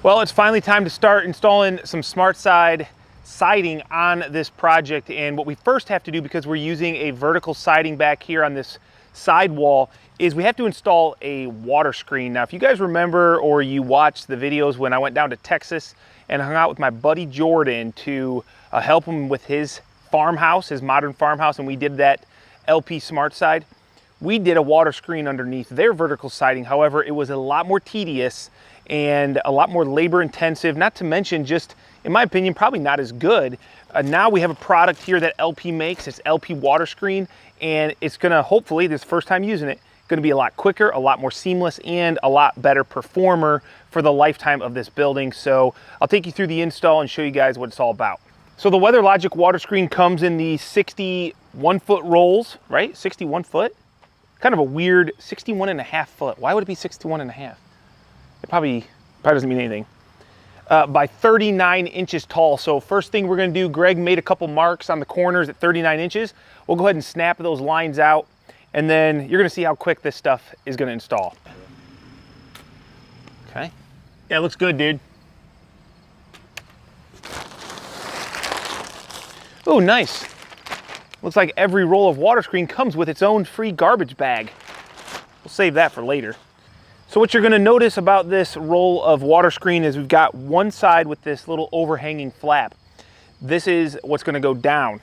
Well, it's finally time to start installing some SmartSide siding on this project. And what we first have to do, because we're using a vertical siding back here on this side wall, is we have to install a water screen. Now, if you guys remember or you watched the videos when I went down to Texas and hung out with my buddy Jordan to help him with his farmhouse, his modern farmhouse, and we did that LP SmartSide, we did a water screen underneath their vertical siding. However, it was a lot more tedious and a lot more labor intensive, not to mention just, in my opinion, probably not as good. Now we have a product here that LP makes. It's LP Water Screen, and it's gonna, hopefully, this first time using it, gonna be a lot quicker, a lot more seamless, and a lot better performer for the lifetime of this building. So I'll take you through the install and show you guys what it's all about. So the Weatherlogic Water Screen comes in the 61-foot rolls, right? 61 foot? Kind of a weird 61.5 foot. Why would it be 61.5? It probably doesn't mean anything. By 39 inches tall. So first thing we're gonna do, Greg made a couple marks on the corners at 39 inches. We'll go ahead and snap those lines out, and then you're gonna see how quick this stuff is gonna install. Okay. Yeah, it looks good, dude. Oh, nice. Looks like every roll of water screen comes with its own free garbage bag. We'll save that for later. So what you're gonna notice about this roll of water screen is we've got one side with this little overhanging flap. This is what's gonna go down.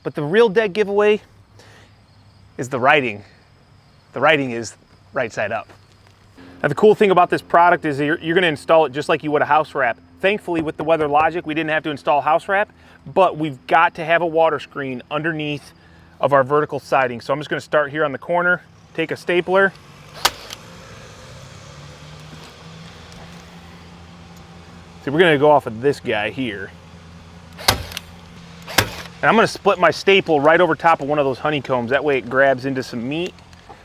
But the real dead giveaway is the writing. The writing is right side up. Now the cool thing about this product is you're gonna install it just like you would a house wrap. Thankfully with the Weatherlogic, we didn't have to install house wrap, but we've got to have a water screen underneath of our vertical siding. So I'm just gonna start here on the corner, take a stapler, so we're gonna go off of this guy here. And I'm gonna split my staple right over top of one of those honeycombs. That way it grabs into some meat.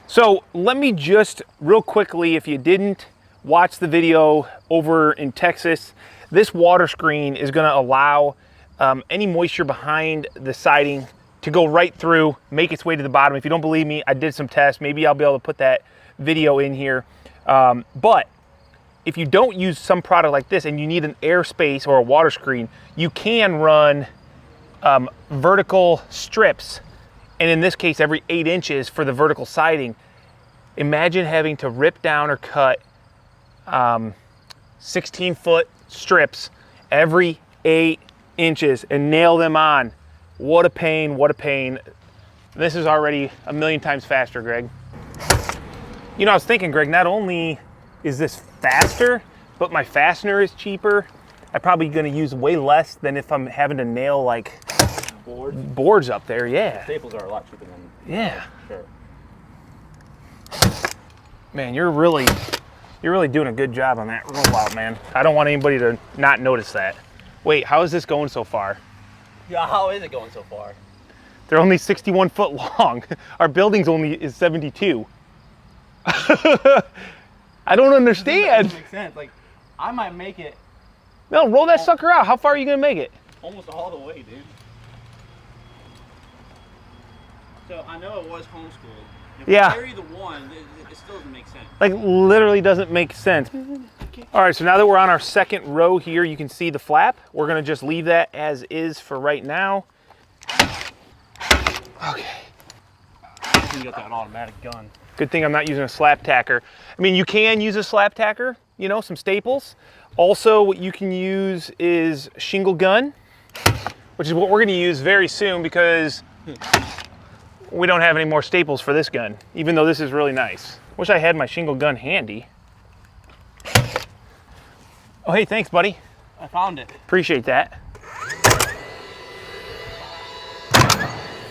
So let me just real quickly, if you didn't watch the video over in Texas, this water screen is gonna allow any moisture behind the siding to go right through, make its way to the bottom. If you don't believe me, I did some tests. Maybe I'll be able to put that video in here. But if you don't use some product like this and you need an airspace or a water screen, you can run vertical strips. And in this case, every 8 inches for the vertical siding. Imagine having to rip down or cut 16-foot strips every 8 inches and nail them on. What a pain, what a pain. This is already a million times faster, Greg. You know, I was thinking, Greg, not only is this faster, but my fastener is cheaper. I'm probably gonna use way less than if I'm having to nail like boards up there, yeah. Staples are a lot cheaper than yeah. Sure. Man, you're really doing a good job on that rollout, man. I don't want anybody to not notice that. Wait, how is this going so far? Yeah, how is it going so far? They're only 61 foot long. Our building's only is 72. I don't understand. That doesn't make sense. Like, I might make it. No, roll that sucker out. How far are you gonna make it? Almost all the way, dude. So I know it was homeschooled. If Yeah. I carry the one, it still doesn't make sense. Like, literally doesn't make sense. All right, so now that we're on our second row here, you can see the flap. We're gonna just leave that as is for right now. Okay. You got that automatic gun. Good thing I'm not using a slap tacker. I mean, you can use a slap tacker, you know, some staples. Also, what you can use is shingle gun, which is what we're gonna use very soon because we don't have any more staples for this gun, even though this is really nice. Wish I had my shingle gun handy. Oh, hey, thanks, buddy. I found it. Appreciate that.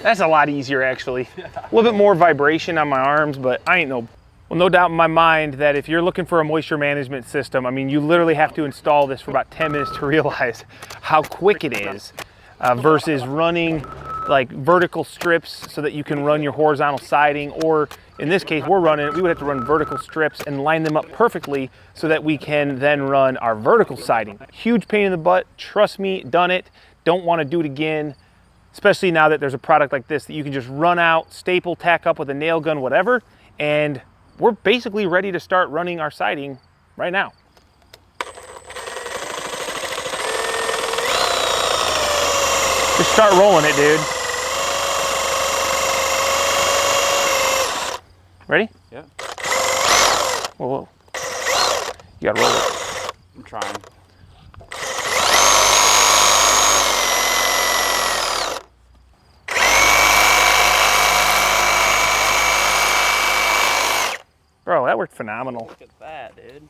That's a lot easier, actually. A little bit more vibration on my arms, but I ain't no... Well, no doubt in my mind that if you're looking for a moisture management system, I mean, you literally have to install this for about 10 minutes to realize how quick it is versus running like vertical strips so that you can run your horizontal siding, or in this case, we would have to run vertical strips and line them up perfectly so that we can then run our vertical siding. Huge pain in the butt, trust me, done it, don't want to do it again, especially now that there's a product like this that you can just run out, staple, tack up with a nail gun, whatever, and we're basically ready to start running our siding right now. Just start rolling it, dude. Ready? Yeah. Whoa, whoa. You gotta roll it. I'm trying. Bro, that worked phenomenal. Look at that, dude.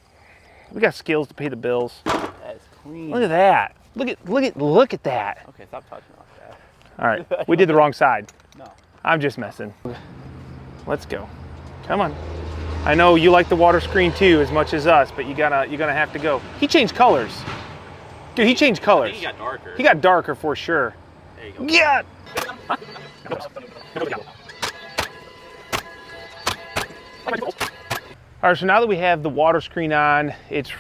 We got skills to pay the bills. That is clean. Look at that. Look at that. Okay, stop touching like that. All right, we did the wrong side. No. I'm just messing. Let's go. Come on. I know you like the water screen too as much as us, but you're gonna have to go. He changed colors. Dude, he changed colors. He got darker. He got darker for sure. There you go. Yeah. All right, so now that we have the water screen on, it's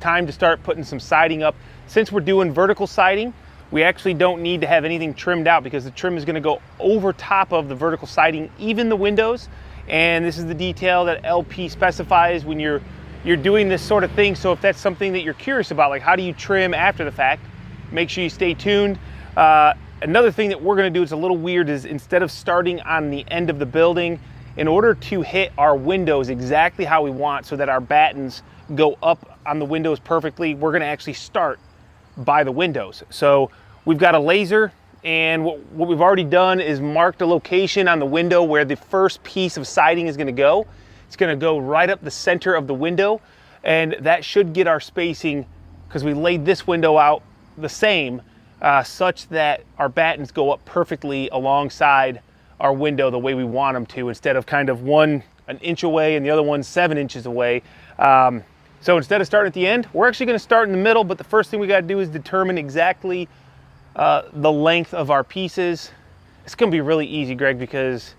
time to start putting some siding up. Since we're doing vertical siding, we actually don't need to have anything trimmed out because the trim is gonna go over top of the vertical siding, even the windows. And this is the detail that LP specifies when you're doing this sort of thing. So if that's something that you're curious about, like how do you trim after the fact, make sure you stay tuned. Another thing that we're gonna do is a little weird is instead of starting on the end of the building, in order to hit our windows exactly how we want so that our battens go up on the windows perfectly, we're gonna actually start by the windows. So we've got a laser, and what we've already done is marked a location on the window where the first piece of siding is gonna go. It's gonna go right up the center of the window, and that should get our spacing, because we laid this window out the same, such that our battens go up perfectly alongside our window the way we want them to, instead of kind of one an inch away and the other one 7 inches away. So instead of starting at the end, we're actually gonna start in the middle, but the first thing we gotta do is determine exactly the length of our pieces. It's gonna be really easy, Greg, because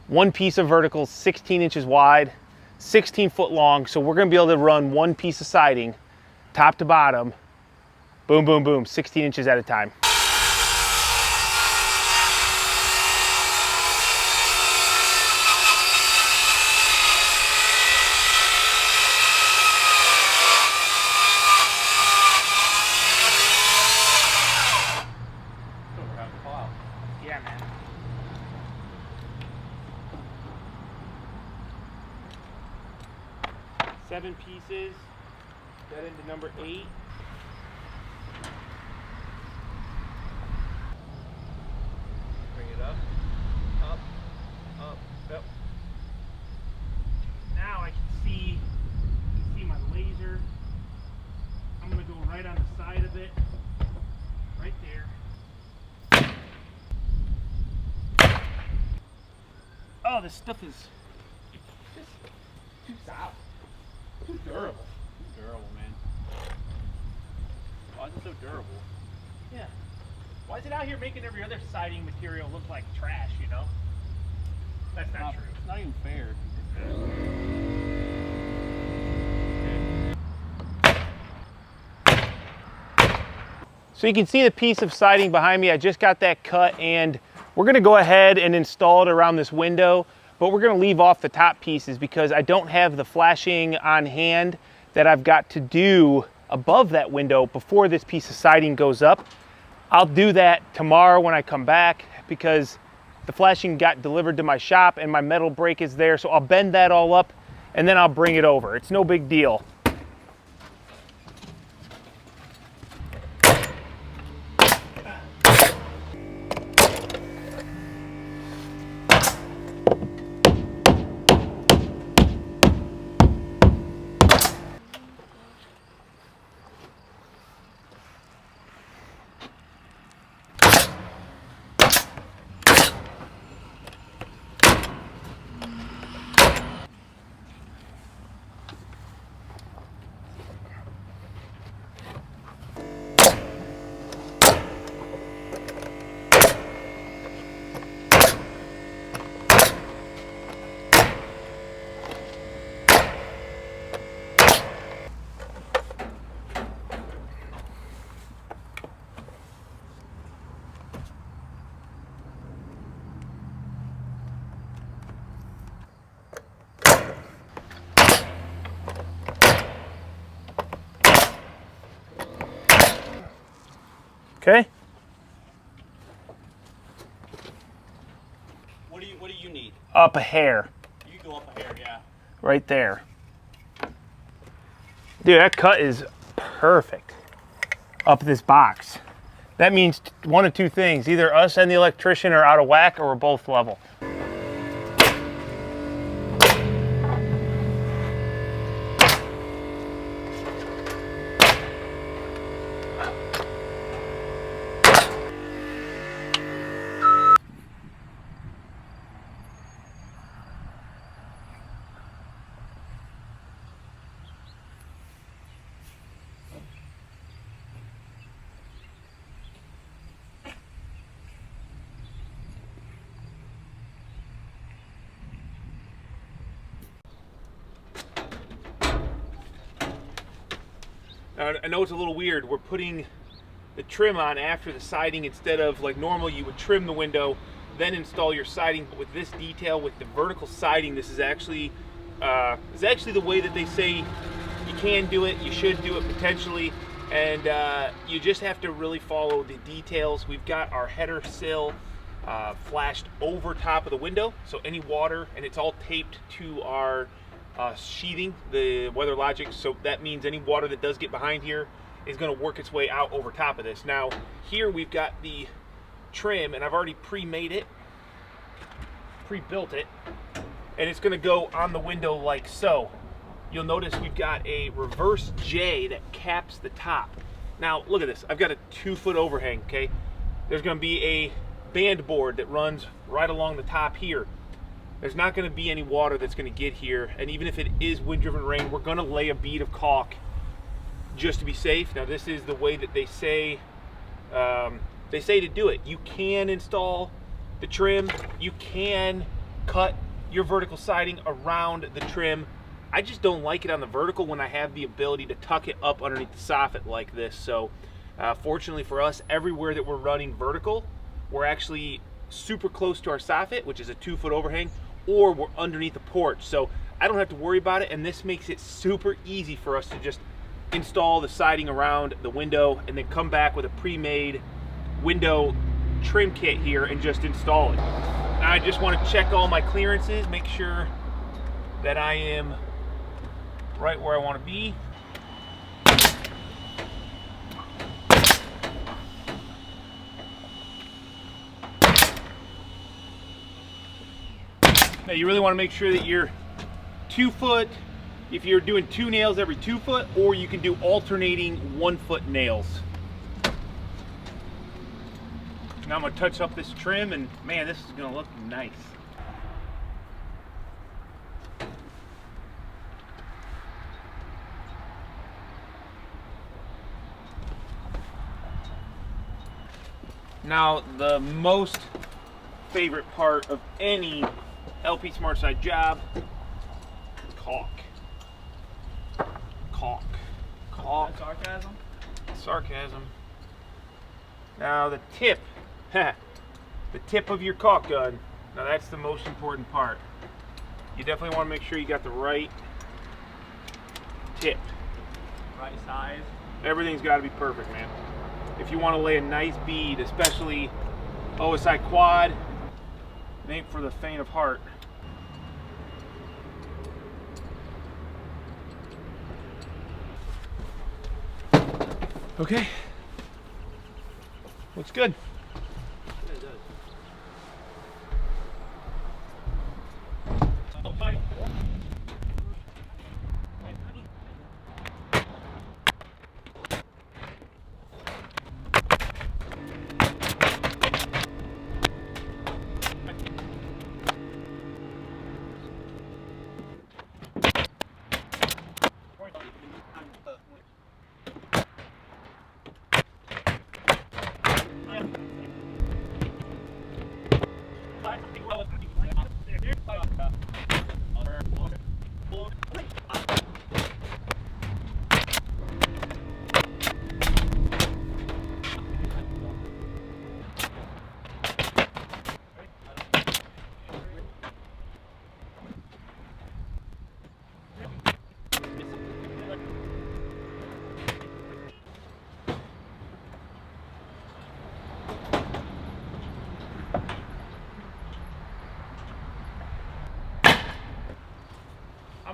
one piece of vertical is 16 inches wide, 16 foot long, so we're gonna be able to run one piece of siding, top to bottom, boom, boom, boom, 16 inches at a time. Yeah, man. Seven pieces, that into number 8. Bring it up, up, up, up. Now I can see my laser. I'm gonna go right on the side of it, right there. Oh, this stuff is just too soft, too durable. Too durable, man. Why is it so durable? Yeah. Why is it out here making every other siding material look like trash, you know? That's not true. It's not even fair. So you can see the piece of siding behind me. I just got that cut, and we're gonna go ahead and install it around this window, but we're gonna leave off the top pieces because I don't have the flashing on hand that I've got to do above that window before this piece of siding goes up. I'll do that tomorrow when I come back because the flashing got delivered to my shop and my metal brake is there, so I'll bend that all up and then I'll bring it over. It's no big deal. Okay. up a hair. You can go up a hair, yeah. Right there. Dude, that cut is perfect up this box. That means one of two things. Either us and the electrician are out of whack or we're both level. Now, I know it's a little weird. We're putting the trim on after the siding instead of like normal you would trim the window, then install your siding. But with this detail, with the vertical siding, this is actually the way that they say you can do it, you should do it potentially, and you just have to really follow the details. We've got our header sill flashed over top of the window, so any water, and it's all taped to our sheathing, the Weatherlogic, so that means any water that does get behind here is going to work its way out over top of this. Now here we've got the trim, and I've already pre-made it, pre-built it, and it's going to go on the window like so. You'll notice we've got a reverse J that caps the top. Now look at this, I've got a 2-foot overhang, okay? There's going to be a band board that runs right along the top here. There's not going to be any water that's going to get here, and even if it is wind-driven rain, we're going to lay a bead of caulk just to be safe. Now this is the way that they say to do it. You can install the trim, you can cut your vertical siding around the trim. I just don't like it on the vertical when I have the ability to tuck it up underneath the soffit like this. So fortunately for us, everywhere that we're running vertical, we're actually super close to our soffit, which is a 2-foot overhang, or we're underneath the porch, so I don't have to worry about it, and this makes it super easy for us to just install the siding around the window and then come back with a pre-made window trim kit here and just install it. Now I just want to check all my clearances, make sure that I am right where I want to be. Now you really want to make sure that you're 2 foot, if you're doing 2 nails every 2 foot, or you can do alternating 1-foot nails. Now I'm going to touch up this trim, and man, this is going to look nice. Now the most favorite part of any LP SmartSide job, caulk. Caulk. Caulk. Sarcasm? Sarcasm. Now the tip, the tip of your caulk gun, now that's the most important part. You definitely want to make sure you got the right tip. Right size. Everything's got to be perfect, man. If you want to lay a nice bead, especially OSI quad, it ain't for the faint of heart. Okay, looks good. Yeah, it does.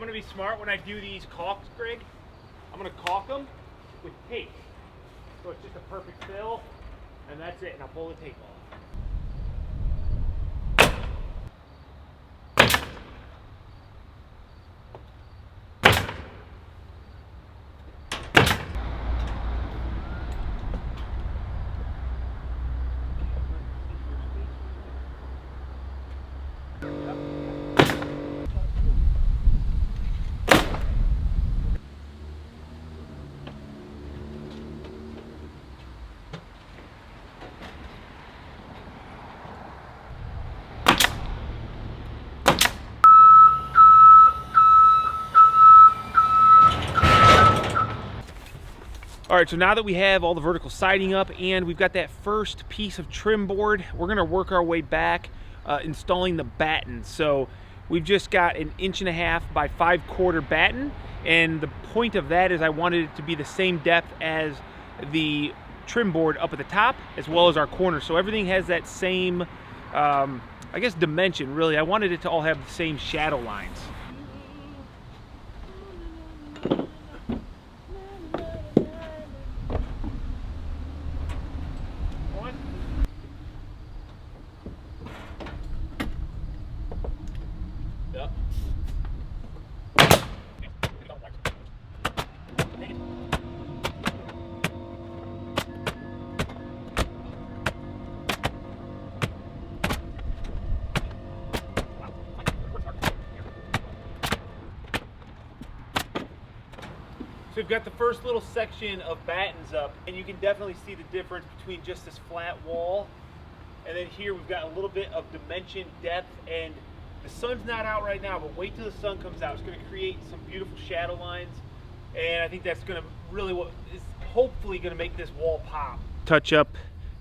gonna be smart when I do these caulks, Greg. I'm gonna caulk them with tape. So it's just a perfect fill, and that's it, and I'll pull the tape off. All right, so now that we have all the vertical siding up and we've got that first piece of trim board, we're gonna work our way back installing the batten. So we've just got an 1.5 by 5/4 batten, and the point of that is I wanted it to be the same depth as the trim board up at the top, as well as our corner. So everything has that same, I guess, dimension, really. I wanted it to all have the same shadow lines. So we've got the first little section of battens up, and you can definitely see the difference between just this flat wall, and then here we've got a little bit of dimension, depth, and the sun's not out right now, but wait till the sun comes out. It's going to create some beautiful shadow lines, and I think that's going to really, what is hopefully going to make this wall pop. Touch-up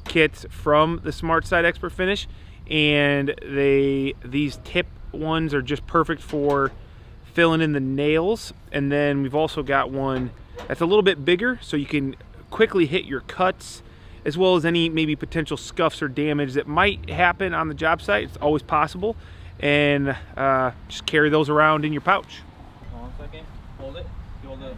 kits from the Smart Side Expert Finish, and these tip ones are just perfect for filling in the nails. And then we've also got one that's a little bit bigger, so you can quickly hit your cuts, as well as any maybe potential scuffs or damage that might happen on the job site. It's always possible. And just carry those around in your pouch. Hold on a second. Hold it. Hold it.